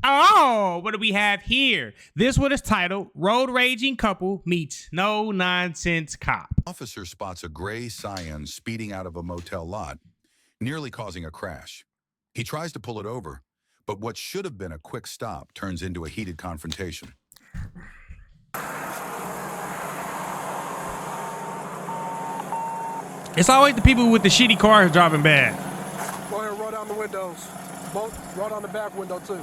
Oh, what do we have here? This one is titled Road Raging Couple Meets No Nonsense Cop. Officer spots a gray Scion speeding out of a motel lot, nearly causing a crash. He tries to pull it over, but what should have been a quick stop turns into a heated confrontation. It's always the people with the shitty cars driving bad. Go ahead and roll down the windows. Both, roll down the back window too.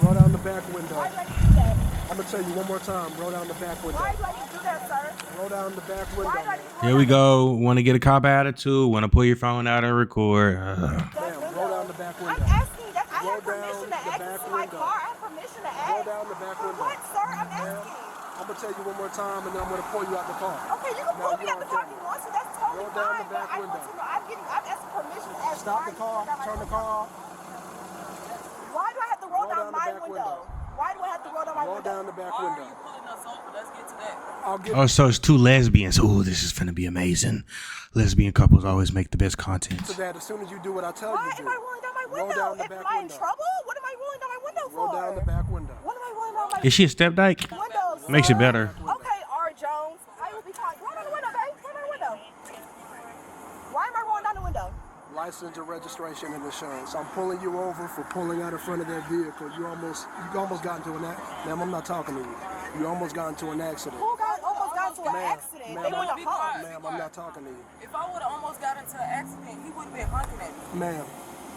Roll down the back window. Why do I do that? I'm gonna tell you one more time. Roll down the back window. Why do I need to do that, sir? Roll down the back window. Why do I need to do Here we go. Want to get a cop attitude? Want to pull your phone out and record? Ma'am, roll down the back window. I'm asking. I Roll have permission down to the exit back my window. car. I have permission to Roll exit. down the back window. What, sir? I'm asking. I'm gonna tell you one more time, and then I'm gonna pull you out the car. Okay, you can pull me out the car if you want to. That's totally Roll down fine. the back but I window. want to know. I'm asking permission to exit. Stop the car. Turn the car off. Why do I have to roll Roll down down the my back window? Why do I have to roll down my Roll window? down the back Why are window. you pulling us over? Let's get to that. I'll get Oh, so it's two lesbians. Oh, this is finna be amazing. Lesbian couples always make the best content. to that as soon as you do what I tell Why you to am do. I rolling down my Roll window? down the Am back I in window. trouble? What am I rolling down my window for? Roll down the back window. What am I rolling down my Is she a step dyke? window? Makes it better. Okay, R. Jones. I will be talking. Roll down the window, babe. Roll down the window. Why am I rolling down the window? License and registration and insurance. I'm pulling you over for pulling out in front of that vehicle. You almost got into an accident. Ma'am, I'm not talking to you. You almost got into an accident. Who almost got into an accident? Ma'am, They went to home. Ma'am, I'm not talking to you. If I would have almost got into an accident, he would have been honking at me. Ma'am,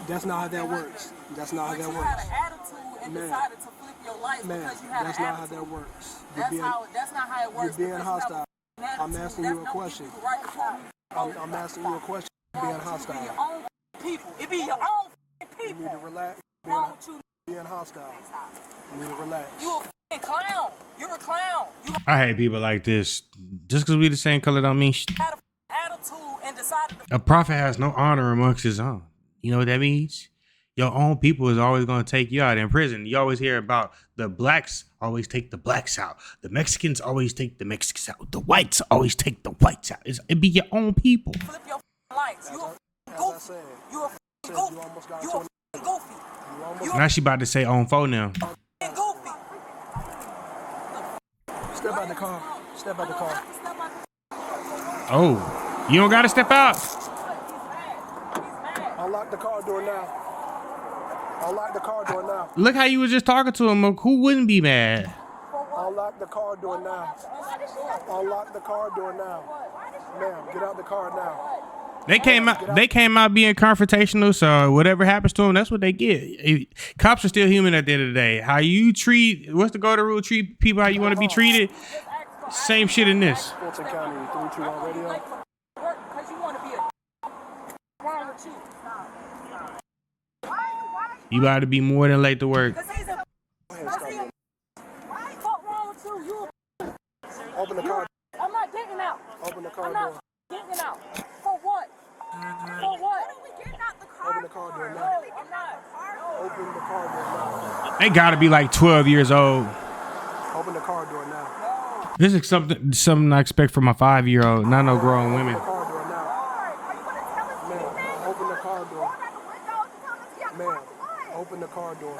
that's not how that works. That's not how But that you had works. an attitude and Ma'am. decided to flip your lights Ma'am, because you had that's an not how attitude. that works. That's not how it works. You're being because you have hostile. an attitude. I'm asking you a That's no question. people right to pull me. I'm asking you a question. You're being It be hostile. your own people. It be your own You people. need to relax. Wrong with you? Being hostile. You need to relax. You a f***ing clown. You're a clown. You I hate people like this. Just because we the same color don't mean shit. had a attitude and decided to A prophet has no honor amongst his own. You know what that means? Your own people is always going to take you out in prison. You always hear about the blacks always take the blacks out. The Mexicans always take the Mexicans out. The whites always take the whites out. It be your own people. flip your f***ing lights. You a f***ing As I goofy. said, You a f***ing you goofy. almost got You into a f***ing goofy. you almost Now she about to say on phone now. F***ing goofy. step out the car. Step out the car. Oh, you don't got to step out. Unlock the car door now. Unlock the car door now. Look how you was just talking to him. Who wouldn't be mad? Unlock the car door now. Unlock the car door now. Ma'am, get out the car now. They came out being confrontational, so whatever happens to them, that's what they get. Cops are still human at the end of the day. How you treat, what's the golden rule? Treat people how you want to be treated. Same shit in this. Fulton County 321 radio. Because you want to be a wrong with you. You about to be more than late to work. Because he's a fuck wrong with you. You Open the car. I'm not getting out. Open the car I'm door. not getting out. For what? For what? Open the car door now. No, I'm not. Open the car door now. They gotta be like 12 years old. Open the car door now. This is something I expect from my 5-year-old, not no grown women. Open the car door now. Ma'am, open the car door. Ma'am, open the car door.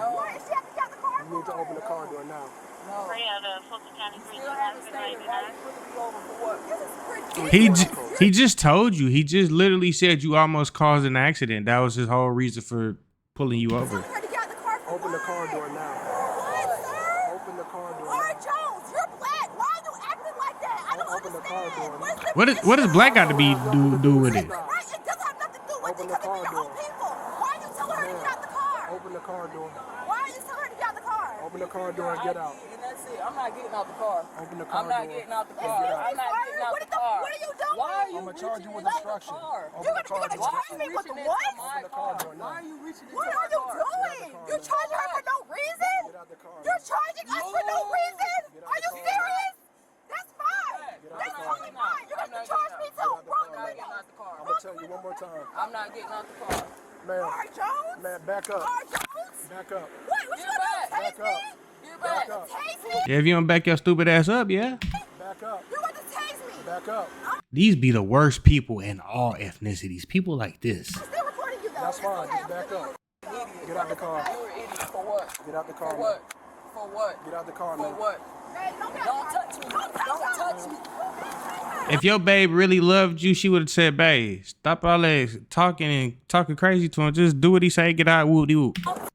You need to open the car door now. He just told you. He just literally said you almost caused an accident. That was his whole reason for pulling you over. Open the car door now. Open the car door. R. Jones, you're black. Why are you acting like that? I don't Open the car understand. door. What does black got to be do with it? Right, it doesn't have nothing to do with Open it the because car we're your door. own people. Why are you telling her to get out the car? Open the car door. Why are you telling her to get out the car? Open the car door and get out. And that's it. I'm not getting out the car. Open the car I'm not door. getting out the car. Get out. I'm not getting out the car. What are you doing? Why are you I'm gonna charge you with reaching into the obstruction. car? Open the car You're gonna door. charge me with Reaching into what? my Open the car car. door now. Why are you reaching into What my are you car? doing? You're charging her for no reason? Get out the car. You're charging us for no reason? Are you serious? That's fine. That's totally fine. You're going to charge me too. Wrong I'm not getting window. out the car. I'm gonna tell you one more time. I'm not getting out the car. Ma'am, R. Jones? ma'am, back up. R. Jones? Back up. What? What you Get gonna back. tase Back up. me? Get Back back. up. Tase me? Yeah, if you don't back your stupid ass up, yeah. Back up. You want to tase me? Back up. These be the worst people in all ethnicities. People like this. I'm still recording you though. That's fine. Okay, Just back up. Get Get out the car. You're an idiot. For what? Get out the car. For what? For what? Get out the car, For man. what? Don't touch me. Don't touch me. If your babe really loved you, she would have said, babe, stop all that talking crazy to him. Just do what he say, get out, whoop de whoop. What are you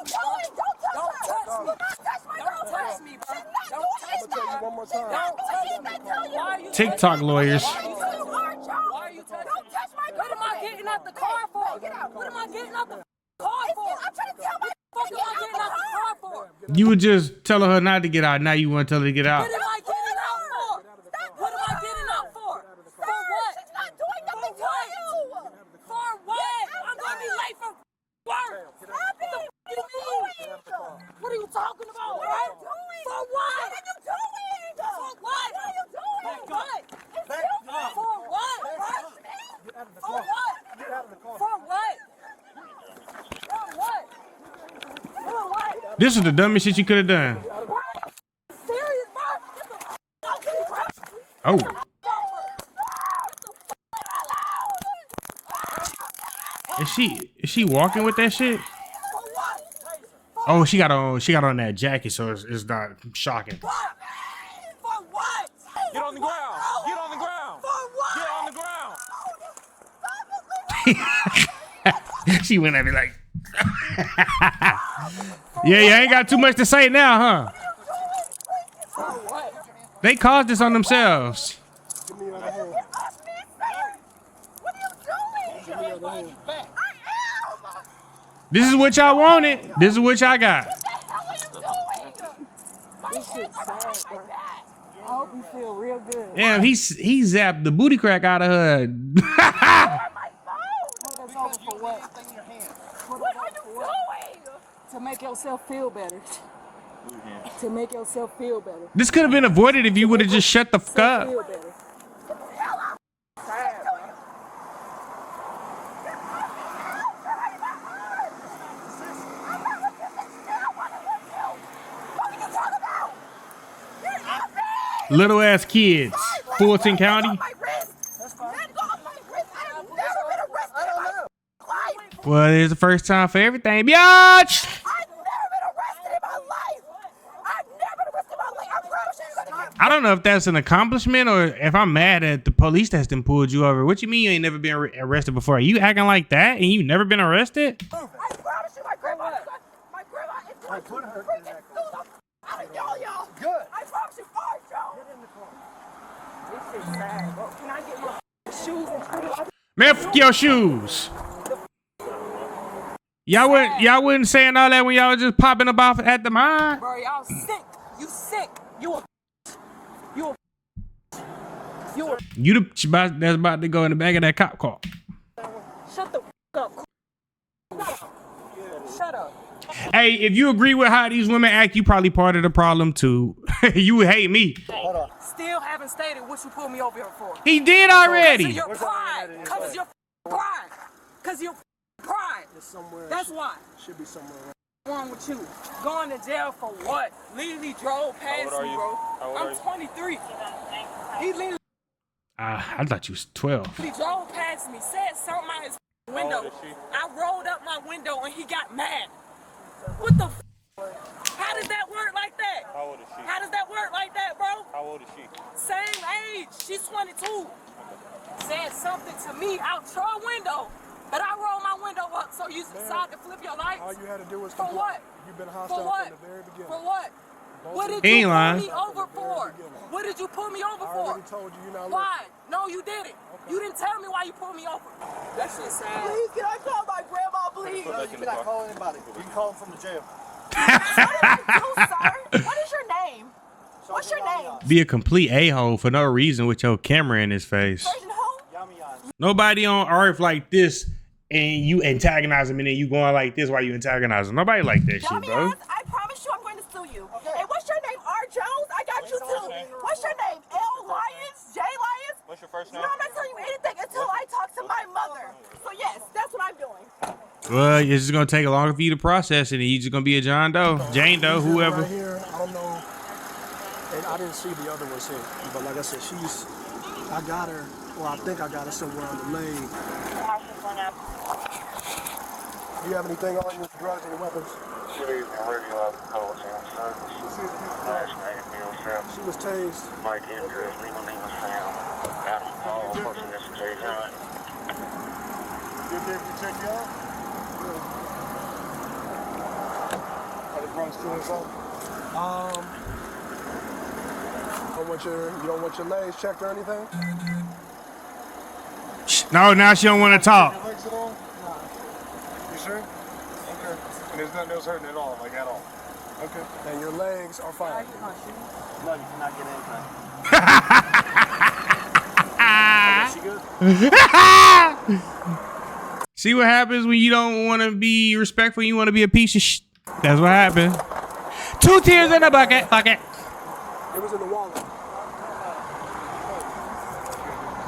doing? Don't touch her. Don't touch me. Do not touch my Don't girlfriend. touch me, bro. She's not Don't doing touch me. Tell you one more time. Don't touch me. I tell you. Why are you TikTok lawyers. You are, Jones. Why are you touching Don't touch my What am I girlfriend. getting out the car for? Get out. What am I getting out the car for? I'm trying to tell my What to am get I out getting the out the car. car for? You were just telling her not to get out. Now you want to tell her to get out. What am I getting out for? What am I getting out for? For what? She's not doing nothing to what? you. For what? I'm going to be late for work. Stop it. What do you mean? What are you talking about, What bro? are you doing? For what? What are you doing? For what? What are you doing? For what? It's For what, bro? For what? Get out of the car. For what? For what? For what? This is the dumbest shit you could have done. Serious, bro? Oh. Is she walking with that shit? Oh, she got on that jacket, so it's not shocking. For what? Get on the ground. Get on the ground. For what? Get on the ground. She went at me like, yeah, you ain't got too much to say now, huh? For what? They caused this on themselves. Give me your other hand. What are you doing? Give me your other hand. I am. This is what y'all wanted. This is what y'all got. What the hell are you doing? My hands are behind my back. I hope you feel real good. Damn, he zapped the booty crack out of her. Where my phone? That's over for what? What are you doing? To make yourself feel better. To make yourself feel better. This could have been avoided if you would have just shut the fuck up. Feel better. Little ass kids, Fulton County. My wrist. Let go of my wrist. I have never been arrested in my life. Well, it's the first time for everything, bitch. I've never been arrested in my life. I've never been arrested in my life. I promise you, you're gonna get. I don't know if that's an accomplishment or if I'm mad at the police that's done pulled you over. What you mean you ain't never been arrested before? You acting like that and you never been arrested? I promise you, my grandma is going to freaking sue the out of y'all. Good. I promise you, all right, y'all. This is sad, bro. Can I get my shoes and put it on? Man, fuck your shoes. Y'all wasn't saying all that when y'all was just popping up off at the mine. Bro, y'all sick. You sick. You a You the that's about to go in the back of that cop car. shut the up. Shut up. Hey, if you agree with how these women act, you probably part of the problem too. You would hate me. Still haven't stated what you pulled me over here for. He did Cause already. of your pride. Cause of your pride. Cause of your pride. It's somewhere. That's why. Should be somewhere. What's wrong with you? Going to jail for what? Literally drove past How old are me, you? bro. How old are I'm you? 23. He literally I thought you was 12. drove past me, said something out his window. old is she? I rolled up my window and he got mad. What the How does that work like that? How old is she? How does that work like that, bro? How old is she? Same age. She's 22. Said something to me out your window, but I rolled my window up so you decide to flip your lights. All you had to do was For comply. what? You've been For hostile what? from the very beginning. For what? What did He you ain't pull lying. me over for? What did you pull me over I for? already told you you're not Why? No, you didn't. You didn't tell me why you pulled me over. That shit sad. Please, can I call my grandma, please? Put back in the car. call anybody. You can call him from the jail. What did I do, sir? What is your name? What's your name? Be a complete a-hole for no reason with your camera in his face. Version who? Nobody on earth like this and you antagonize him and then you going like this while you antagonize him. Nobody like that shit, Dummy bro. ass, I promise you I'm going to sue you. And what's your name? R. Jones? I got you too. What's your name? L. Lyons? J. Lyons? What's your first No, name? I'm not telling you anything until I talk to my mother. So yes, that's what I'm doing. Well, it's just gonna take longer for you to process it and you just gonna be a John Doe, Jane Doe, whoever. Right here, I don't know. And I didn't see the other ones here. But like I said, I got her, or I think I got her somewhere on the leg. Do you have anything on you, drugs, any weapons? She was tased. Mike Andrews, legal name was Sam. Adam Paul, person this is tased out. You okay if you check you out? Are the drums still inside? You don't want your legs checked or anything? No, now she don't want to talk. Your legs at all? No. You sure? Okay. And there's nothing else hurting at all, like at all? Okay. And your legs are fine? No, you cannot get anything. Okay, she good? See what happens when you don't want to be respectful, you want to be a piece of shit. That's what happened. 2 tears in a bucket. Bucket. It was in the wallet.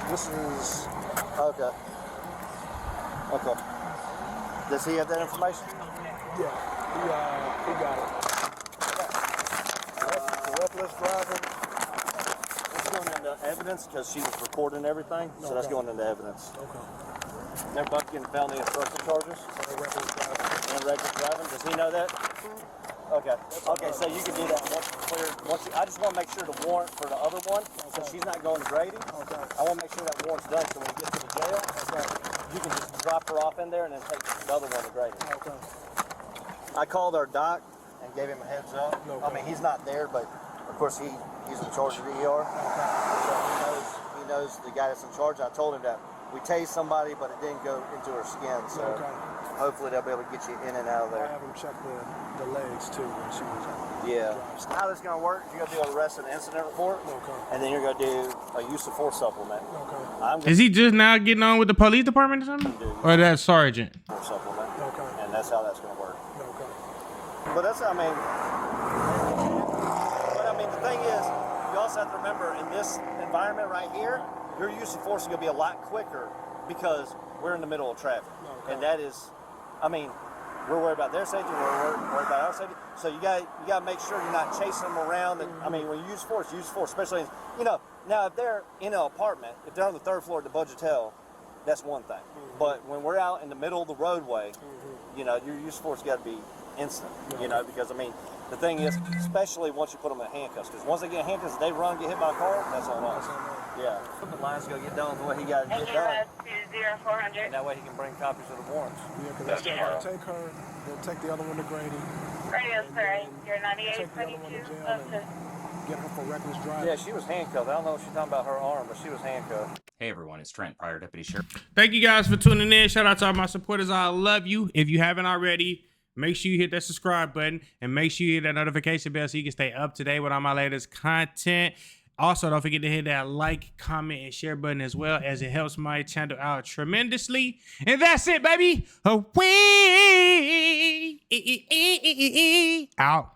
This is... Okay. Okay. Does he have that information? Yeah, he got it. Reckless driving. That's going into evidence because she was recording everything, so that's going into evidence. Okay. They're both getting felony obstruction charges. And reckless driving. Does he know that? Okay. Okay, so you can do that once it's cleared. I just want to make sure the warrant for the other one, so she's not going to Grady. Okay. I want to make sure that warrant's done, so when we get to the jail, you can just drop her off in there and then take the other one to Grady. Okay. I called our doc and gave him a heads up. No I mean, he's not there, but of course he's in charge of the ER. So he knows the guy that's in charge. I told him that we tased somebody, but it didn't go into her skin. So hopefully they'll be able to get you in and out of there. I have him check the legs too when she was How this is going to work, you're going to do an arrest and incident report, and then you're going to do a use of force supplement. Is he just now getting on with the police department or something? Or that sergeant? Force supplement. And that's how that's going to work. But the thing is, you also have to remember in this environment right here, your use of force is going to be a lot quicker because we're in the middle of traffic. And that is, I mean, we're worried about their safety, we're worried about our safety. So you got to make sure you're not chasing them around. And, I mean, when you use force, especially, now if they're in an apartment, if they're on the 3rd floor at the Budgetel, that's one thing. But when we're out in the middle of the roadway, your use of force got to be instant, because, I mean, the thing is, especially once you put them in handcuffs, because once they get in handcuffs, if they run, get hit by a car, that's on us. Yeah. The line's going to get done with what he got to get done. And that way he can bring copies of the warrants. Yeah, because that's going to take her, then take the other one to Grady. Radio, sorry. You're 98, Take the other one to jail and get her for reckless driving. Yeah, she was handcuffed. I don't know if she's talking about her arm, but she was handcuffed. Hey everyone, it's Trent, Prior Deputy Sheriff. Thank you guys for tuning in. Shout out to all my supporters. I love you. If you haven't already, make sure you hit that subscribe button and make sure you hit that notification bell so you can stay up to date with all my latest content. Also, don't forget to hit that like, comment, and share button as well, as it helps my channel out tremendously. And that's it, baby. Away. Out.